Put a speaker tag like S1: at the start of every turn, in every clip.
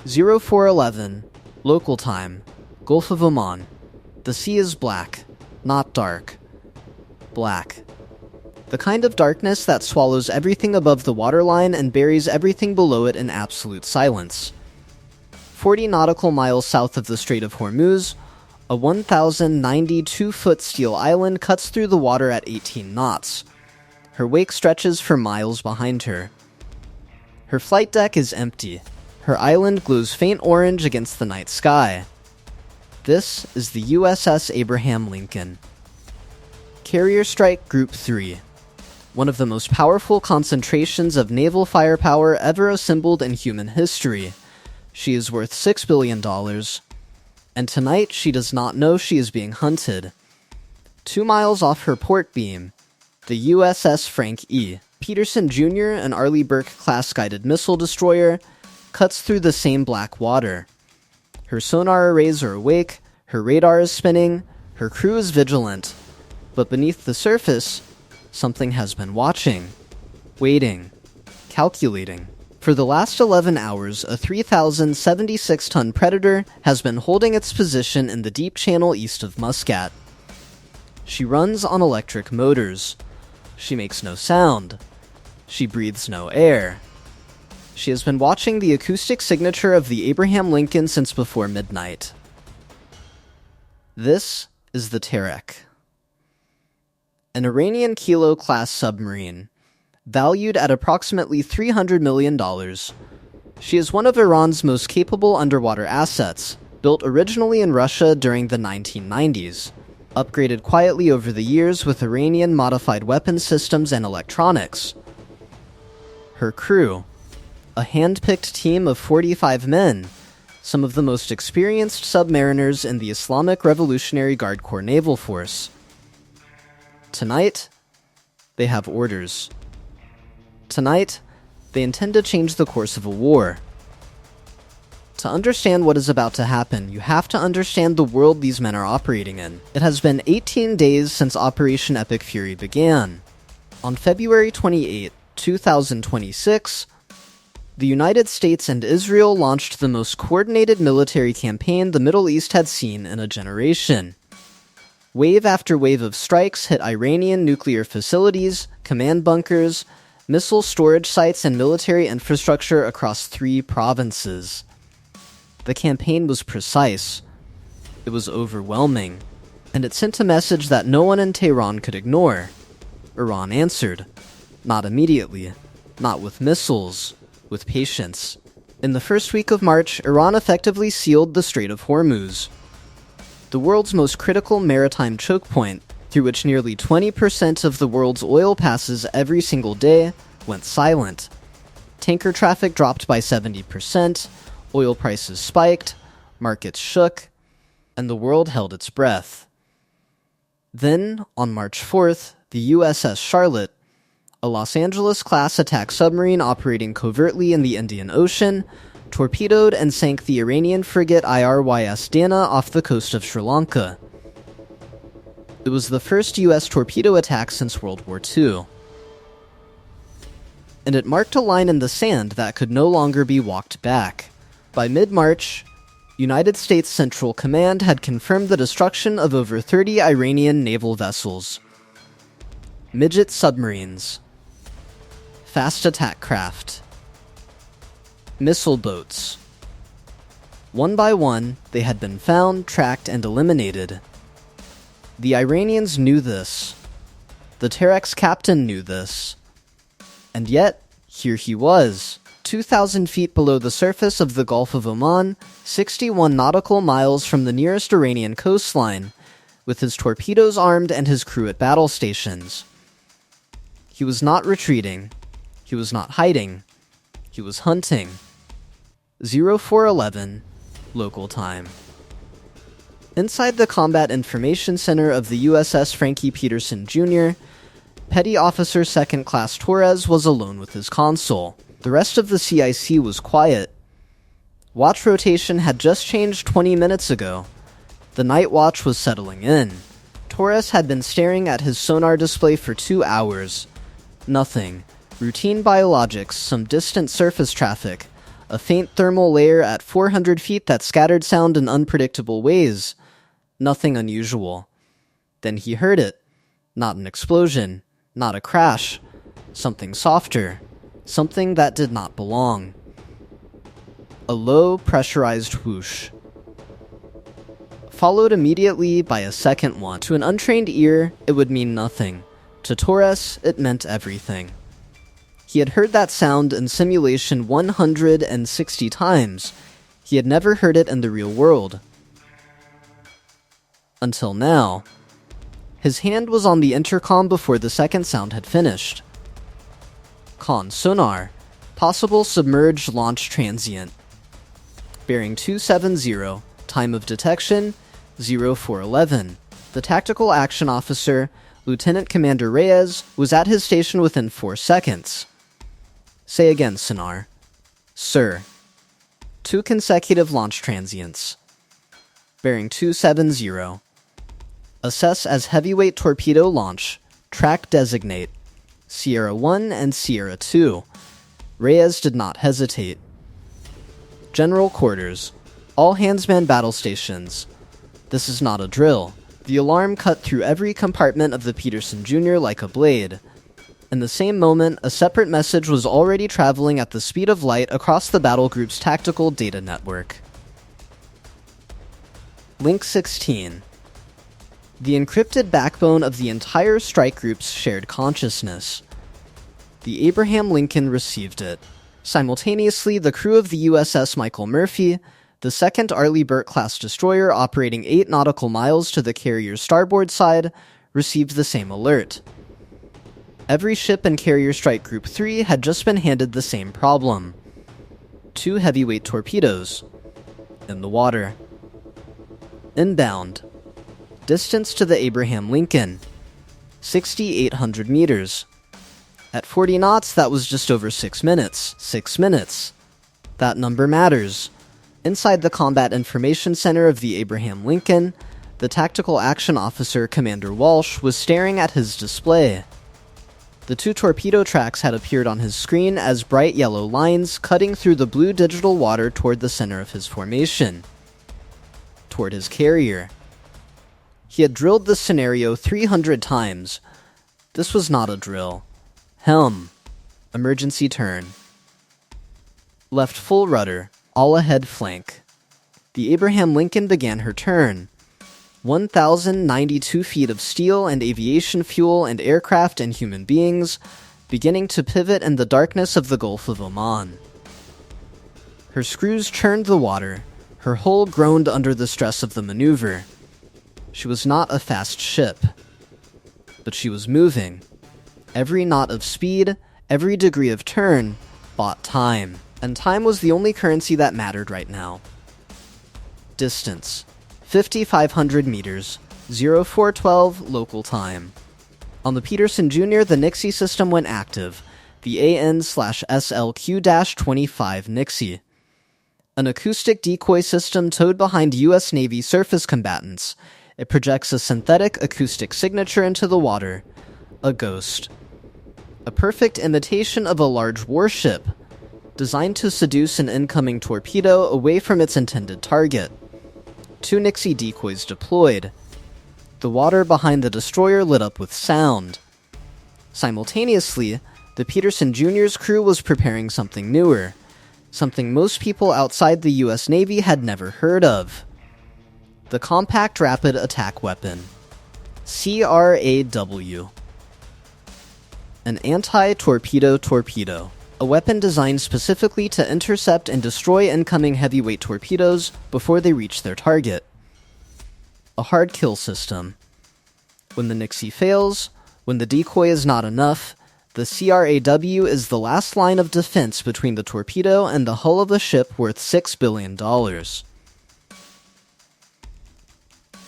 S1: 0411, local time, Gulf of Oman. The sea is black, not dark. Black. The kind of darkness that swallows everything above the waterline and buries everything below it in absolute silence. 40 nautical miles south of the Strait of Hormuz, a 1,092-foot steel island cuts through the water at 18 knots. Her wake stretches for miles behind her. Her flight deck is empty. Her island glows faint orange against the night sky. This is the USS Abraham Lincoln. Carrier Strike Group 3. One of the most powerful concentrations of naval firepower ever assembled in human history. She is worth $6 billion. And tonight she does not know she is being hunted. 2 miles off her port beam, the USS Frank E. Peterson Jr., an Arleigh Burke-class guided missile destroyer, cuts through the same black water. Her sonar arrays are awake, her radar is spinning, her crew is vigilant. But beneath the surface, something has been watching, waiting, calculating. For the last 11 hours, a 3,076-ton Predator has been holding its position in the deep channel east of Muscat. She runs on electric motors. She makes no sound. She breathes no air. She has been watching the acoustic signature of the Abraham Lincoln since before midnight. This is the Terek, an Iranian Kilo-class submarine, valued at approximately $300 million. She is one of Iran's most capable underwater assets, built originally in Russia during the 1990s, upgraded quietly over the years with Iranian modified weapon systems and electronics. Her crew, a hand-picked team of 45 men, some of the most experienced submariners in the Islamic Revolutionary Guard Corps Naval Force. Tonight, they have orders. Tonight, they intend to change the course of a war. To understand what is about to happen, you have to understand the world these men are operating in. It has been 18 days since Operation Epic Fury began. On February 28, 2026, the United States and Israel launched the most coordinated military campaign the Middle East had seen in a generation. Wave after wave of strikes hit Iranian nuclear facilities, command bunkers, missile storage sites, and military infrastructure across 3 provinces. The campaign was precise. It was overwhelming. And it sent a message that no one in Tehran could ignore. Iran answered. Not immediately. Not with missiles. With patience. In the first week of March, Iran effectively sealed the Strait of Hormuz, the world's most critical maritime choke point, through which nearly 20% of the world's oil passes every single day, went silent. Tanker traffic dropped by 70%, oil prices spiked, markets shook, and the world held its breath. Then, on March 4th, the USS Charlotte, a Los Angeles-class attack submarine operating covertly in the Indian Ocean, torpedoed and sank the Iranian frigate IRYS Dana off the coast of Sri Lanka. It was the first US torpedo attack since World War II. And it marked a line in the sand that could no longer be walked back. By mid-March, United States Central Command had confirmed the destruction of over 30 Iranian naval vessels. Midget submarines, fast attack craft, missile boats. One by one, they had been found, tracked, and eliminated. The Iranians knew this. The Terek's captain knew this. And yet, here he was, 2,000 feet below the surface of the Gulf of Oman, 61 nautical miles from the nearest Iranian coastline, with his torpedoes armed and his crew at battle stations. He was not retreating. He was not hiding. He was hunting. 0411, local time. Inside the Combat Information Center of the USS Frankie Peterson Jr., Petty Officer 2nd Class Torres was alone with his console. The rest of the CIC was quiet. Watch rotation had just changed 20 minutes ago. The night watch was settling in. Torres had been staring at his sonar display for 2 hours. Nothing. Routine biologics, some distant surface traffic, A faint thermal layer at 400 feet that scattered sound in unpredictable ways. Nothing unusual. Then he heard it. Not an explosion. Not a crash. Something softer. Something that did not belong. A low, pressurized whoosh. Followed immediately by a second one. To an untrained ear, it would mean nothing. To Torres, it meant everything. He had heard that sound in simulation 160 times. He had never heard it in the real world. Until now. His hand was on the intercom before the second sound had finished. Con sonar. Possible submerged launch transient. Bearing 270. Time of detection 0411. The tactical action officer, Lieutenant Commander Reyes, was at his station within 4 seconds. Say again, sonar. Sir. 2 consecutive launch transients. Bearing 270. Assess as heavyweight torpedo launch. Track designate. Sierra 1 and Sierra 2. Reyes did not hesitate. General quarters. All handsman battle stations. This is not a drill. The alarm cut through every compartment of the Peterson Jr. like a blade. In the same moment, a separate message was already traveling at the speed of light across the battle group's tactical data network. Link 16. The encrypted backbone of the entire strike group's shared consciousness. The Abraham Lincoln received it. Simultaneously, the crew of the USS Michael Murphy, the second Arleigh Burke-class destroyer operating 8 nautical miles to the carrier's starboard side, received the same alert. Every ship in Carrier Strike Group 3 had just been handed the same problem. 2 heavyweight torpedoes. In the water. Inbound. Distance to the Abraham Lincoln. 6,800 meters. At 40 knots, that was just over 6 minutes. 6 minutes. That number matters. Inside the Combat Information Center of the Abraham Lincoln, the Tactical Action Officer, Commander Walsh, was staring at his display. The 2 torpedo tracks had appeared on his screen as bright yellow lines cutting through the blue digital water toward the center of his formation. Toward his carrier. He had drilled this scenario 300 times. This was not a drill. Helm. Emergency turn. Left full rudder. All ahead flank. The Abraham Lincoln began her turn. 1,092 feet of steel and aviation fuel and aircraft and human beings, beginning to pivot in the darkness of the Gulf of Oman. Her screws churned the water. Her hull groaned under the stress of the maneuver. She was not a fast ship. But she was moving. Every knot of speed, every degree of turn, bought time. And time was the only currency that mattered right now. Distance. 5,500 meters. 0412 local time. On the Peterson Jr., the Nixie system went active. The AN/SLQ-25 Nixie. An acoustic decoy system towed behind U.S. Navy surface combatants. It projects a synthetic acoustic signature into the water. A ghost. A perfect imitation of a large warship, designed to seduce an incoming torpedo away from its intended target. 2 Nixie decoys deployed. The water behind the destroyer lit up with sound. Simultaneously, the Peterson Jr.'s crew was preparing something newer, something most people outside the US Navy had never heard of. The Compact Rapid Attack Weapon. CRAW. An anti-torpedo torpedo. A weapon designed specifically to intercept and destroy incoming heavyweight torpedoes before they reach their target. A hard kill system. When the Nixie fails, when the decoy is not enough, the CRAW is the last line of defense between the torpedo and the hull of a ship worth $6 billion.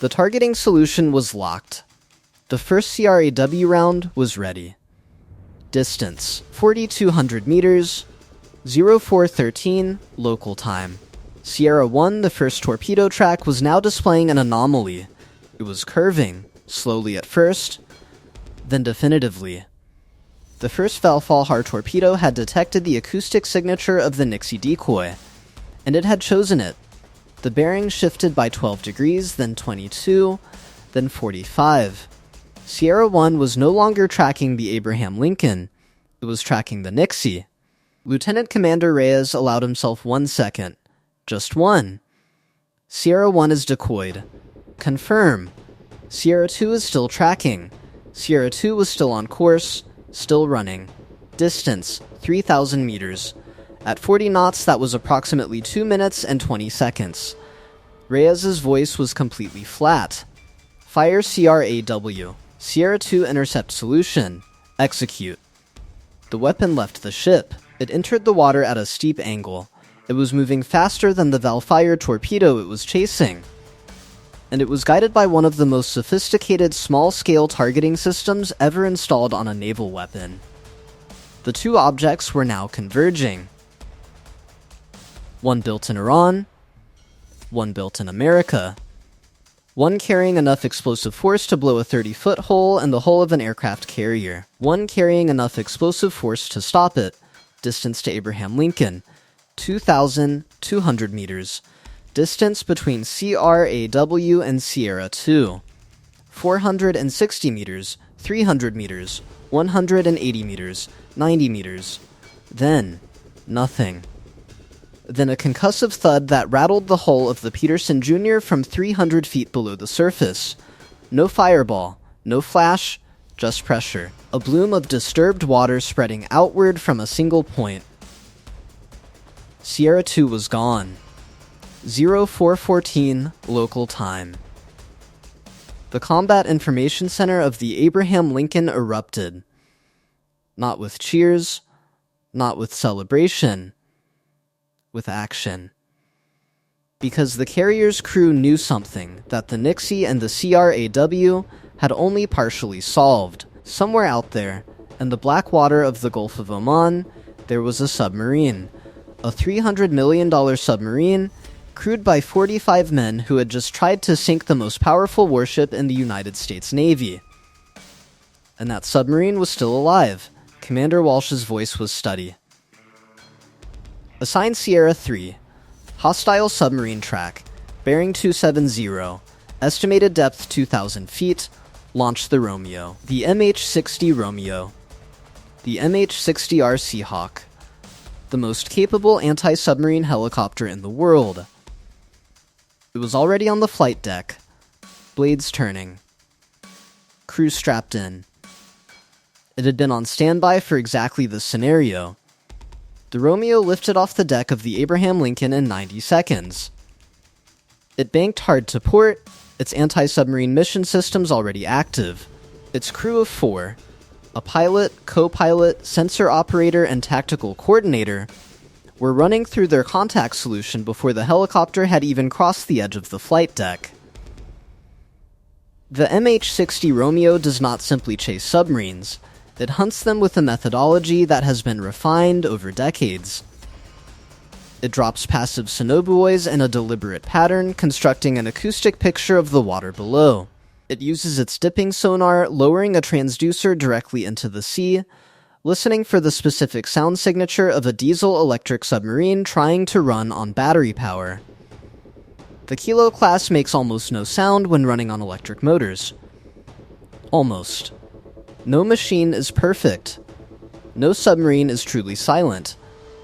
S1: The targeting solution was locked. The first CRAW round was ready. Distance, 4,200 meters, 0413 local time. Sierra 1, the first torpedo track, was now displaying an anomaly. It was curving, slowly at first, then definitively. The first Valfajr torpedo had detected the acoustic signature of the Nixie decoy, and it had chosen it. The bearing shifted by 12 degrees, then 22, then 45. Sierra 1 was no longer tracking the Abraham Lincoln, it was tracking the Nixie. Lieutenant Commander Reyes allowed himself 1 second. Just one. Sierra 1 is decoyed. Confirm. Sierra 2 is still tracking. Sierra 2 was still on course, still running. Distance, 3,000 meters. At 40 knots, that was approximately 2 minutes and 20 seconds. Reyes's voice was completely flat. Fire CRAW. Sierra 2 intercept solution. Execute. The weapon left the ship. It entered the water at a steep angle. It was moving faster than the Valfajr torpedo it was chasing. And it was guided by one of the most sophisticated small-scale targeting systems ever installed on a naval weapon. The two objects were now converging. One built in Iran, one built in America. One carrying enough explosive force to blow a 30-foot hole in the hull of an aircraft carrier. One carrying enough explosive force to stop it. Distance to Abraham Lincoln, 2,200 meters. Distance between CRAW and Sierra 2, 460 meters, 300 meters, 180 meters, 90 meters. Then, nothing. Then a concussive thud that rattled the hull of the Peterson Jr. from 300 feet below the surface. No fireball, no flash, just pressure. A bloom of disturbed water spreading outward from a single point. Sierra 2 was gone. 0414 local time. The Combat Information Center of the Abraham Lincoln erupted. Not with cheers, not with celebration, with action. Because the carrier's crew knew something that the Nixie and the CRAW had only partially solved. Somewhere out there, in the black water of the Gulf of Oman, there was a submarine. A $300 million submarine crewed by 45 men who had just tried to sink the most powerful warship in the United States Navy. And that submarine was still alive. Commander Walsh's voice was steady. Assign Sierra 3. Hostile submarine track. Bearing 270. Estimated depth 2,000 feet. Launch the Romeo. The MH-60 Romeo. The MH-60R Seahawk. The most capable anti-submarine helicopter in the world. It was already on the flight deck. Blades turning. Crew strapped in. It had been on standby for exactly this scenario. The Romeo lifted off the deck of the Abraham Lincoln in 90 seconds. It banked hard to port, its anti-submarine mission systems already active. Its crew of 4, a pilot, co-pilot, sensor operator, and tactical coordinator, were running through their contact solution before the helicopter had even crossed the edge of the flight deck. The MH-60 Romeo does not simply chase submarines. It hunts them with a methodology that has been refined over decades. It drops passive sonobuoys in a deliberate pattern, constructing an acoustic picture of the water below. It uses its dipping sonar, lowering a transducer directly into the sea, listening for the specific sound signature of a diesel-electric submarine trying to run on battery power. The Kilo-class makes almost no sound when running on electric motors. Almost. No machine is perfect. No submarine is truly silent.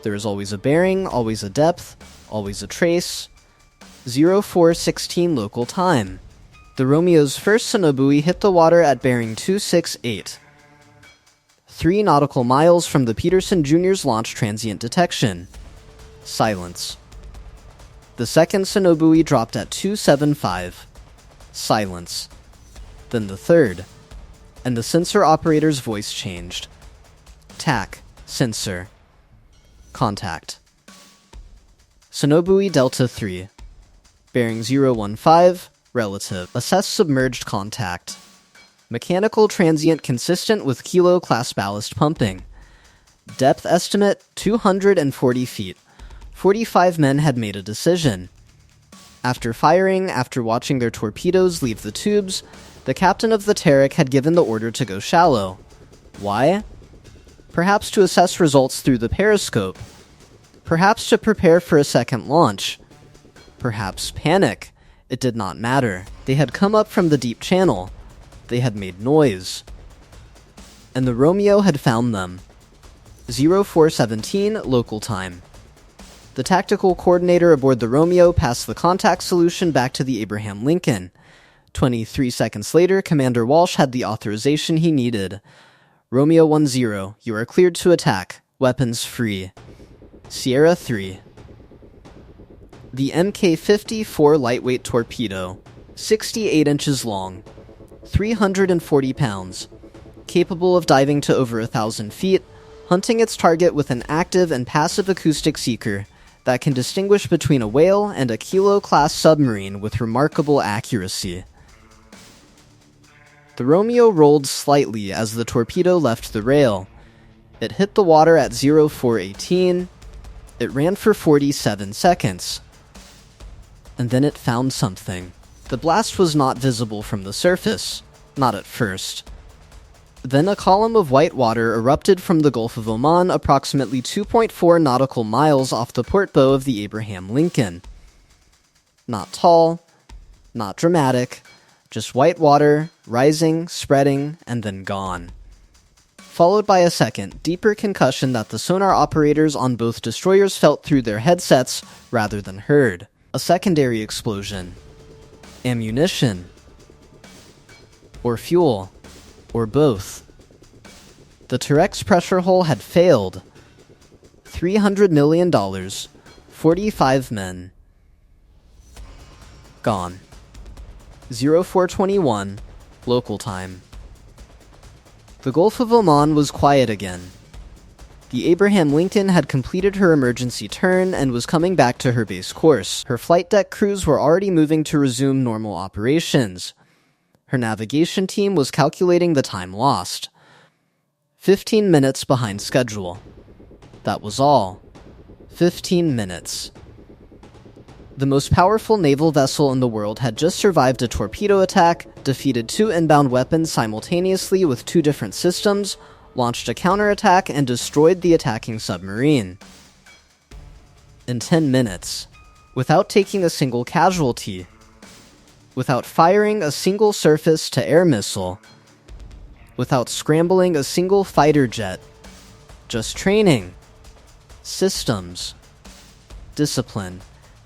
S1: There is always a bearing, always a depth, always a trace. 0416 local time. The Romeo's first sonobuoy hit the water at bearing 268. 3 nautical miles from the Peterson Jr.'s launch transient detection. Silence. The second sonobuoy dropped at 275. Silence. Then the third. And the sensor operator's voice changed. TAC. Sensor. Contact. Sonobuoy Delta 3. Bearing 015. Relative. Assess submerged contact. Mechanical transient consistent with Kilo-class ballast pumping. Depth estimate 240 feet. 45 men had made a decision. After firing, after watching their torpedoes leave the tubes, the captain of the Tarek had given the order to go shallow. Why? perhaps to assess results through the periscope, perhaps to prepare for a second launch, perhaps panic. It did not matter. They had come up from the deep channel. They had made noise. And the Romeo had found them. 0417 local time. The tactical coordinator aboard the Romeo passed the contact solution back to the Abraham Lincoln. 23 seconds later, Commander Walsh had the authorization he needed. Romeo 10, you are cleared to attack. Weapons free. Sierra 3. The Mk-54 lightweight torpedo, 68 inches long, 340 pounds, capable of diving to over 1,000 feet, hunting its target with an active and passive acoustic seeker that can distinguish between a whale and a Kilo-class submarine with remarkable accuracy. The Romeo rolled slightly as the torpedo left the rail. It hit the water at 0418. It ran for 47 seconds. And then it found something. The blast was not visible from the surface, not at first. Then a column of white water erupted from the Gulf of Oman approximately 2.4 nautical miles off the port bow of the Abraham Lincoln. Not tall, not dramatic, just white water, rising, spreading, and then gone. Followed by a second, deeper concussion that the sonar operators on both destroyers felt through their headsets rather than heard. A secondary explosion. Ammunition. Or fuel. Or both. The Turex pressure hull had failed. $300 million. 45 men. Gone. 0421, local time. The Gulf of Oman was quiet again. The Abraham Lincoln had completed her emergency turn and was coming back to her base course. Her flight deck crews were already moving to resume normal operations. Her navigation team was calculating the time lost. 15 minutes behind schedule. That was all. 15 minutes. The most powerful naval vessel in the world had just survived a torpedo attack, defeated 2 inbound weapons simultaneously with 2 different systems, launched a counterattack, and destroyed the attacking submarine. In 10 minutes. Without taking a single casualty. Without firing a single surface-to-air missile. Without scrambling a single fighter jet. Just training. Systems. Discipline.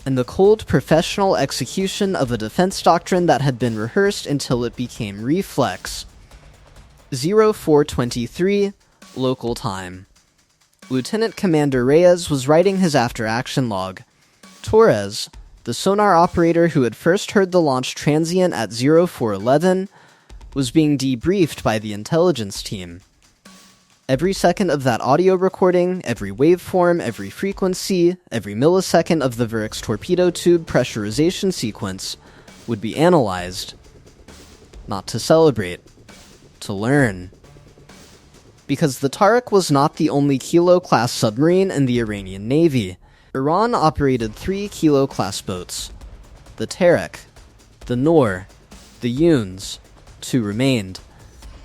S1: And the cold professional execution of a defense doctrine that had been rehearsed until it became reflex. 0423, local time. Lieutenant Commander Reyes was writing his after-action log. Torres, the sonar operator who had first heard the launch transient at 0411, was being debriefed by the intelligence team. Every second of that audio recording, every waveform, every frequency, every millisecond of the Vurix torpedo tube pressurization sequence would be analyzed. Not to celebrate. To learn. Because the Tariq was not the only Kilo-class submarine in the Iranian Navy. Iran operated 3 Kilo-class boats. The Tariq, the Noor, the Yuns. 2 remained.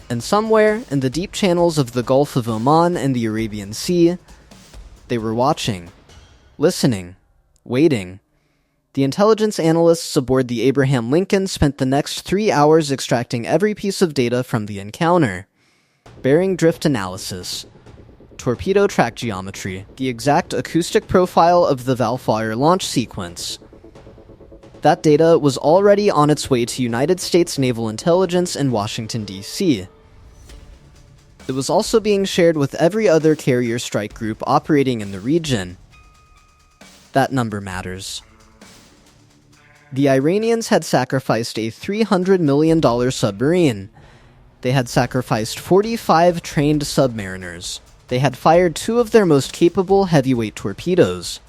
S1: And somewhere in the deep channels of the Gulf of Oman and the Arabian Sea, they were watching, listening, waiting. The intelligence analysts aboard the Abraham Lincoln spent the next 3 hours extracting every piece of data from the encounter. Bearing drift analysis, torpedo track geometry, the exact acoustic profile of the Valfajr launch sequence. That data was already on its way to United States Naval Intelligence in Washington, D.C. It was also being shared with every other carrier strike group operating in the region. That number matters. The Iranians had sacrificed a $300 million submarine. They had sacrificed 45 trained submariners. They had fired 2 of their most capable heavyweight torpedoes.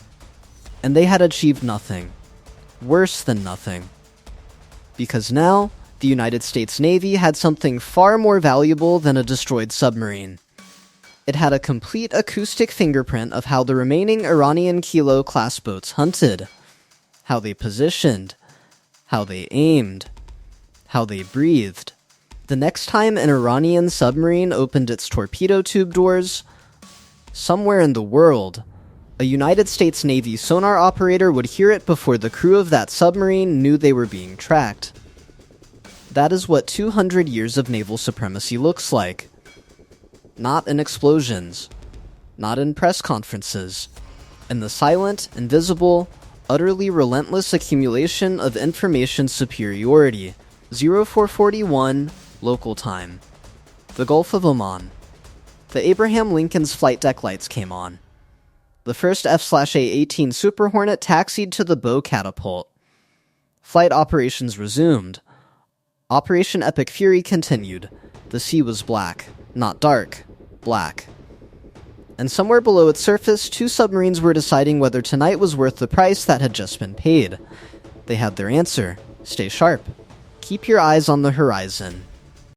S1: And they had achieved nothing. Worse than nothing. Because now, the United States Navy had something far more valuable than a destroyed submarine. It had a complete acoustic fingerprint of how the remaining Iranian Kilo-class boats hunted. How they positioned, how they aimed, how they breathed. The next time an Iranian submarine opened its torpedo tube doors, somewhere in the world, a United States Navy sonar operator would hear it before the crew of that submarine knew they were being tracked. That is what 200 years of naval supremacy looks like. Not in explosions, not in press conferences, in the silent, invisible, utterly relentless accumulation of information superiority. 0441 local time. The Gulf of Oman. The Abraham Lincoln's flight deck lights came on. The first F/A-18 Super Hornet taxied to the bow catapult. Flight operations resumed. Operation Epic Fury continued. The sea was black. Not dark. Black. And somewhere below its surface, two submarines were deciding whether tonight was worth the price that had just been paid. They had their answer. Stay sharp. Keep your eyes on the horizon.